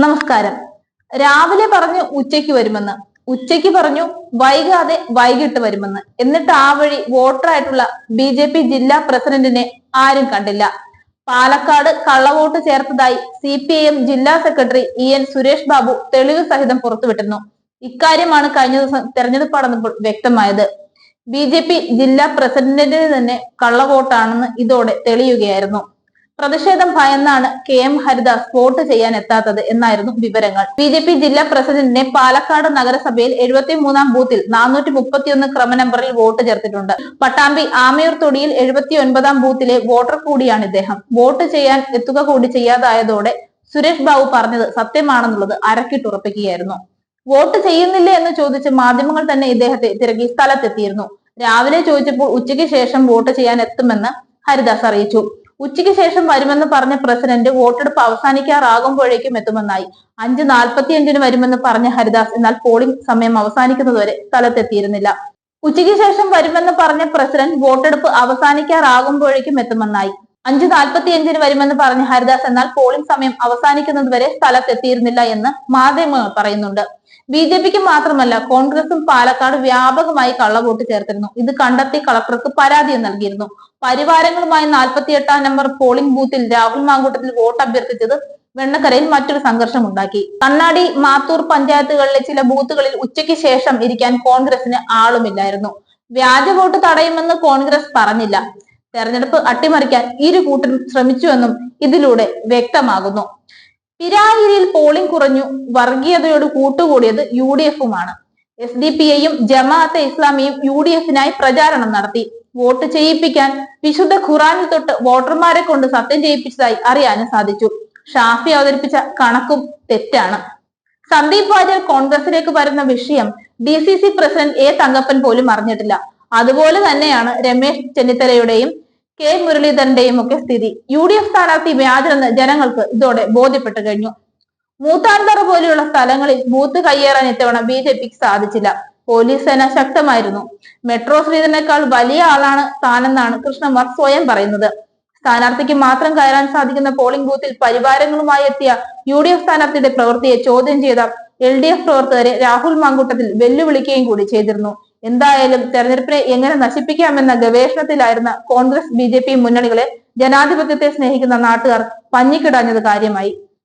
നമസ്കാരം. രാവിലെ പറഞ്ഞു ഉച്ചയ്ക്ക് വരുമെന്ന്, ഉച്ചയ്ക്ക് പറഞ്ഞു വൈകാതെ വൈകിട്ട് വരുമെന്ന്. എന്നിട്ട് ആ വഴി വോട്ടറായിട്ടുള്ള BJP ജില്ലാ പ്രസിഡന്റിനെ ആരും കണ്ടില്ല. പാലക്കാട് കള്ളവോട്ട് ചേർത്തതായി CPIM ജില്ലാ സെക്രട്ടറി EN സുരേഷ് ബാബു തെളിവ് സഹിതം പുറത്തുവിട്ടിരുന്നു. ഇക്കാര്യമാണ് കഴിഞ്ഞ ദിവസം തെരഞ്ഞെടുപ്പ് നടന്നപ്പോൾ വ്യക്തമായത്. BJP ജില്ലാ പ്രസിഡന്റിന് തന്നെ കള്ളവോട്ടാണെന്ന് ഇതോടെ തെളിയുകയായിരുന്നു. പ്രതിഷേധം ഭയന്നാണ് KM ഹരിദാസ് വോട്ട് ചെയ്യാൻ എത്താത്തത് എന്നായിരുന്നു വിവരങ്ങൾ. BJP ജില്ലാ പ്രസിഡന്റിനെ പാലക്കാട് നഗരസഭയിൽ 73-ാം ബൂത്തിൽ 431 ക്രമനമ്പറിൽ വോട്ട് ചേർത്തിട്ടുണ്ട്. പട്ടാമ്പി ആമയൂർ തൊടിയിൽ 79-ാം ബൂത്തിലെ വോട്ടർ കൂടിയാണ് ഇദ്ദേഹം. വോട്ട് ചെയ്യാൻ എത്തുക കൂടി ചെയ്യാതായതോടെ സുരേഷ് ബാബു പറഞ്ഞത് സത്യമാണെന്നുള്ളത് അരക്കിട്ടുറപ്പിക്കുകയായിരുന്നു. വോട്ട് ചെയ്യുന്നില്ല എന്ന് ചോദിച്ച് മാധ്യമങ്ങൾ തന്നെ ഇദ്ദേഹത്തെ തിരക്കി സ്ഥലത്തെത്തിയിരുന്നു. രാവിലെ ചോദിച്ചപ്പോൾ ഉച്ചയ്ക്ക് ശേഷം വോട്ട് ചെയ്യാൻ എത്തുമെന്ന് ഹരിദാസ് അറിയിച്ചു. ഉച്ചയ്ക്ക് ശേഷം വരുമെന്ന് പറഞ്ഞ പ്രസിഡന്റ് വോട്ടെടുപ്പ് അവസാനിക്കാറാകുമ്പോഴേക്കും എത്തുമെന്നായി. 5:45 വരുമെന്ന് പറഞ്ഞ ഹരിദാസ് എന്നാൽ പോളിംഗ് സമയം അവസാനിക്കുന്നതുവരെ സ്ഥലത്തെത്തിയിരുന്നില്ല. ഉച്ചയ്ക്ക് ശേഷം വരുമെന്ന് പറഞ്ഞ പ്രസിഡന്റ് വോട്ടെടുപ്പ് അവസാനിക്കാറാകുമ്പോഴേക്കും എത്തുമെന്നായി. 5:45 വരുമെന്ന് പറഞ്ഞ ഹരിദാസ് എന്നാൽ പോളിംഗ് സമയം അവസാനിക്കുന്നതുവരെ സ്ഥലത്തെത്തിയിരുന്നില്ല എന്ന് മാധ്യമങ്ങൾ പറയുന്നുണ്ട്. BJPക്ക് മാത്രമല്ല കോൺഗ്രസും പാലക്കാട് വ്യാപകമായി കള്ളവോട്ട് ചേർത്തിരുന്നു. ഇത് കണ്ടെത്തി കളക്ടർക്ക് പരാതിയും നൽകിയിരുന്നു. പരിവാരങ്ങളുമായി 48-ാം നമ്പർ പോളിംഗ് ബൂത്തിൽ രാഹുൽ മാങ്കൂട്ടത്തിൽ വോട്ട് അഭ്യർത്ഥിച്ചത് വെണ്ണക്കരയിൽ മറ്റൊരു സംഘർഷമുണ്ടാക്കി. കണ്ണാടി, മാത്തൂർ പഞ്ചായത്തുകളിലെ ചില ബൂത്തുകളിൽ ഉച്ചയ്ക്ക് ശേഷം ഇരിക്കാൻ കോൺഗ്രസിന് ആളുമില്ലായിരുന്നു. വ്യാജ വോട്ട് തടയുമെന്ന് കോൺഗ്രസ് പറഞ്ഞില്ല. തെരഞ്ഞെടുപ്പ് അട്ടിമറിക്കാൻ ഇരു കൂട്ടരും ശ്രമിച്ചുവെന്നും ഇതിലൂടെ വ്യക്തമാകുന്നു. പിരായിരിയിൽ പോളിംഗ് കുറഞ്ഞു, വർഗീയതയോട് കൂട്ടുകൂടിയത് UDFുമാണ്. SDPIയും ജമാഅത്തെ ഇസ്ലാമിയും UDFിനായി പ്രചാരണം നടത്തി. വോട്ട് ചെയ്യിപ്പിക്കാൻ വിശുദ്ധ ഖുറാനിൽ തൊട്ട് വോട്ടർമാരെ കൊണ്ട് സത്യം ചെയ്യിപ്പിച്ചതായി അറിയാനും സാധിച്ചു. ഷാഫി അവതരിപ്പിച്ച കണക്കും തെറ്റാണ്. സന്ദീപ് വാര്യർ കോൺഗ്രസിലേക്ക് വരുന്ന വിഷയം DCC പ്രസിഡന്റ് A തങ്കപ്പൻ പോലും അറിഞ്ഞിട്ടില്ല. അതുപോലെ തന്നെയാണ് രമേശ് ചെന്നിത്തലയുടെയും K മുരളീധരന്റെയും ഒക്കെ സ്ഥിതി. UDF സ്ഥാനാർത്ഥി വ്യാജനെന്ന് ജനങ്ങൾക്ക് ഇതോടെ ബോധ്യപ്പെട്ടു കഴിഞ്ഞു. മൂത്താൻതറ പോലെയുള്ള സ്ഥലങ്ങളിൽ ബൂത്ത് കയ്യേറാൻ ഇത്തവണ BJPക്ക് സാധിച്ചില്ല. പോലീസ് സേന ശക്തമായിരുന്നു. മെട്രോ ശ്രീധരനേക്കാൾ വലിയ ആളാണ് താനെന്നാണ് കൃഷ്ണകുമാർ സ്വയം പറയുന്നത്. സ്ഥാനാർത്ഥിക്ക് മാത്രം കയറാൻ സാധിക്കുന്ന പോളിംഗ് ബൂത്തിൽ പരിവാരങ്ങളുമായി എത്തിയ UDF സ്ഥാനാർത്ഥിയുടെ പ്രവൃത്തിയെ ചോദ്യം ചെയ്ത LDF പ്രവർത്തകരെ രാഹുൽ മാങ്കൂട്ടത്തിൽ വെല്ലുവിളിക്കുകയും കൂടി ചെയ്തിരുന്നു. എന്തായാലും തെരഞ്ഞെടുപ്പിനെ എങ്ങനെ നശിപ്പിക്കാമെന്ന ഗവേഷണത്തിലായിരുന്ന കോൺഗ്രസ് BJP മുന്നണികളെ ജനാധിപത്യത്തെ സ്നേഹിക്കുന്ന നാട്ടുകാർ പഞ്ഞിക്കിടാഞ്ഞത് കാര്യമായി.